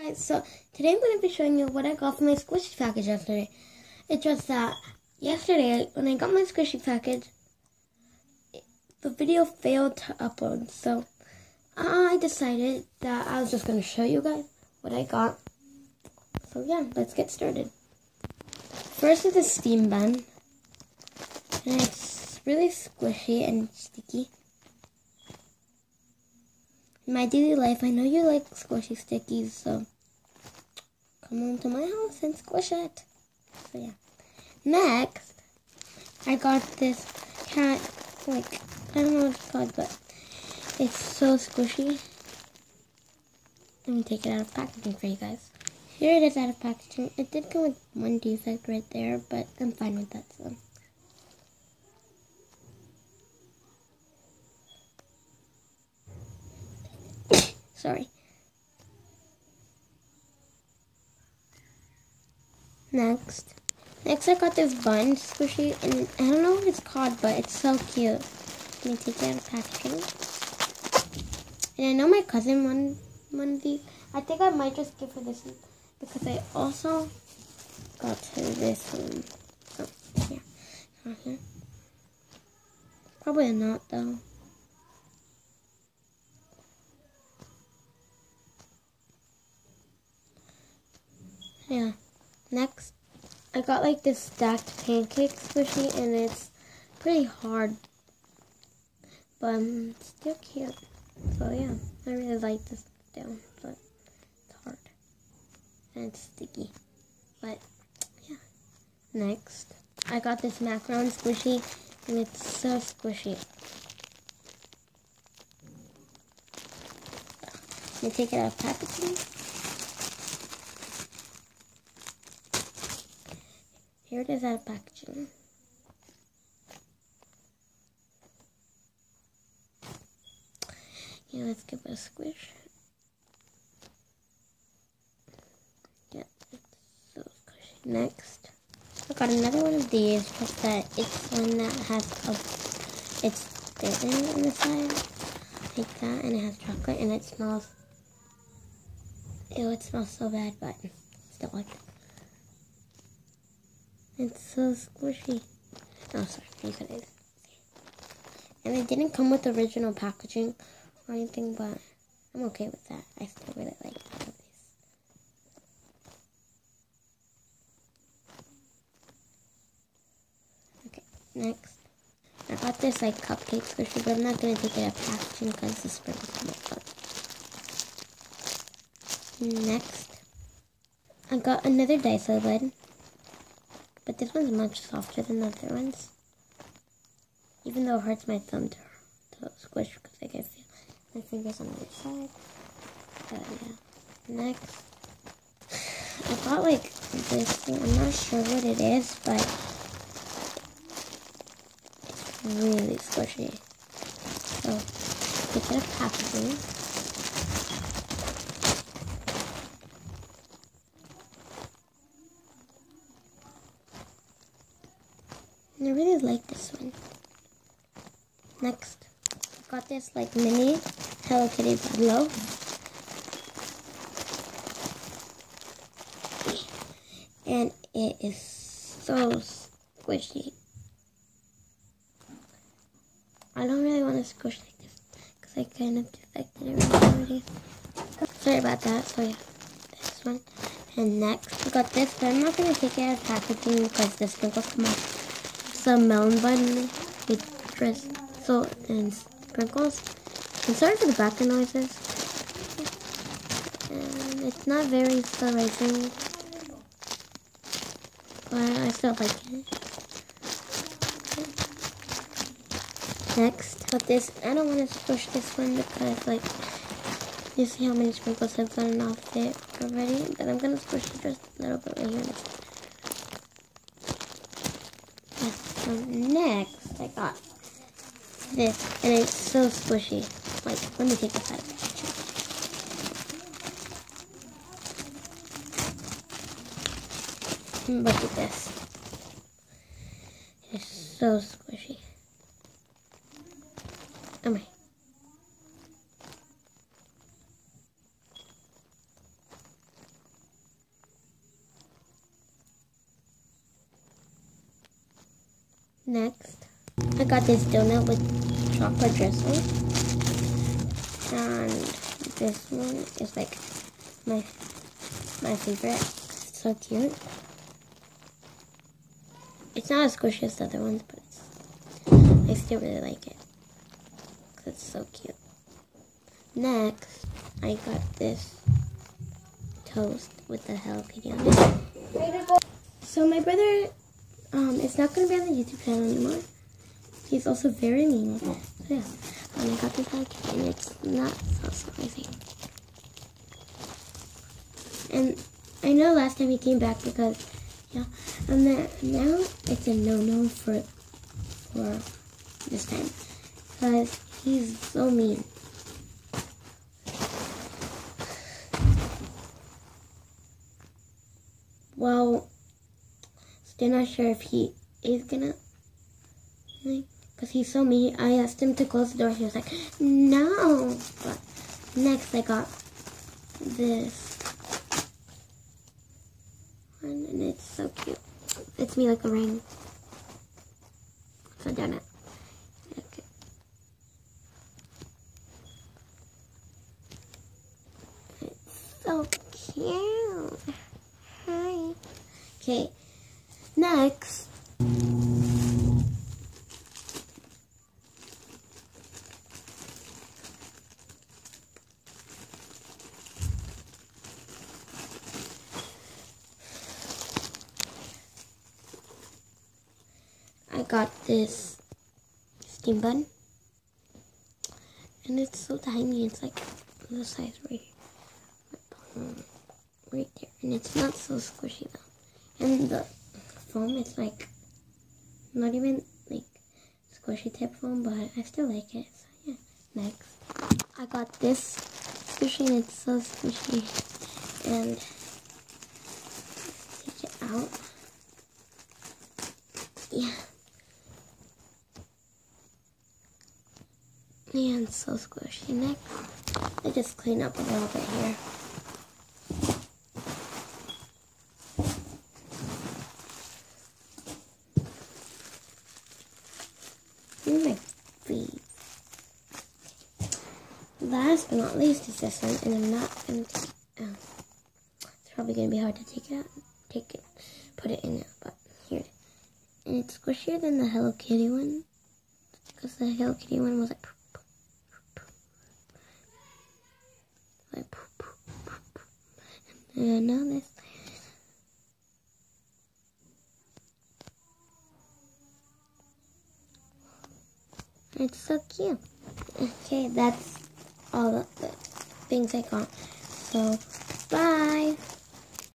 Guys, so today I'm going to be showing you what I got from my squishy package yesterday. It's just that yesterday when I got my squishy package, the video failed to upload. So I decided that I was just going to show you guys what I got. So yeah, let's get started. First is the steam bun. And it's really squishy and sticky. In my daily life, I know you like squishy stickies, so come on to my house and squish it. So yeah. Next, I got this cat, I don't know what it's called, but it's so squishy. Let me take it out of packaging for you guys. Here it is out of packaging. It did come with one defect right there, but I'm fine with that, so. Sorry. Next I got this bun squishy, and I don't know what it's called, but it's so cute. Let me take it out of packaging. And I know my cousin won one of these. I think I might just give her this one because I also got her this one. Oh, yeah. Probably not though. Yeah. Next, I got like this stacked pancake squishy, and it's pretty hard, but it's still cute. So yeah, I really like this down, but it's hard and it's sticky. But yeah. Next, I got this macaron squishy, and it's so squishy. Let me take it out of packaging. Here it is out of packaging. Yeah, let's give it a squish. Yeah, it's so squishy. Next, I got another one of these, just that it's one that has it's thin on the side, like that, and it has chocolate, and it smells, ew, it smells so bad, but still like it. It's so squishy. Oh, sorry, you could see. And it didn't come with original packaging or anything, but I'm okay with that. I still really like all of these. Okay, next. I got this like cupcake squishy, but I'm not going to take it out of packaging because the sprinkles come out. Next, I got another Daiso lid. But this one's much softer than the other ones. Even though it hurts my thumb to squish because I can feel my fingers on the other side. But yeah. Next, I got like this thing. I'm not sure what it is, but it's really squishy. So, take it out of packaging. And I really like this one. Next, I got this like mini Hello Kitty pillow. And it is so squishy. I don't really want to squish like this because I kind of defected it already. Sorry about that. So yeah, this one. And next, I got this, but I'm not going to take it out of packaging because the sprinkles come off. Some melon bun with drizzle and sprinkles. And sorry for the background noises. And it's not very surprising, but I still like it. Next, got this. I don't want to squish this one because like you see how many sprinkles have gone off it already. But I'm gonna squish it just a little bit right here. So next, I got this, and it's so squishy. Like, let me take this out of the picture. Look at this. It's so squishy. Oh my. Next, I got this donut with chocolate drizzle. And this one is like my favorite. It's so cute. It's not as squishy as the other ones, but I still really like it. Because it's so cute. Next, I got this toast with the Hello Kitty on it. So my brother is not going to be on the YouTube channel anymore. He's also very mean. So yeah, I got this Hello Kitty and it's not so spicy. And I know last time he came back because, yeah, and then now it's a no-no for this time because he's so mean. Well, still not sure if he is gonna, like, because he's so mean. I asked him to close the door. He was like, no. But next I got this one, and it's so cute. It's me like a ring. So done it. Okay. It's so cute. Hi. Okay. Next. I got this steam bun, and it's so tiny. It's like the size right there, and it's not so squishy though. And the foam is like not even like squishy type foam, but I still like it. So yeah. Next, I got this squishy, and it's so squishy, and let's take it out. Yeah. And so squishy. Next, I just clean up a little bit here. My feet. Last but not least is this one, and I'm not gonna take it out. It's probably gonna be hard to take it out. Put it in there, but here it is. And it's squishier than the Hello Kitty one, because the Hello Kitty one was like. And now this. It's so cute. Okay, that's all of the things I got. So, bye.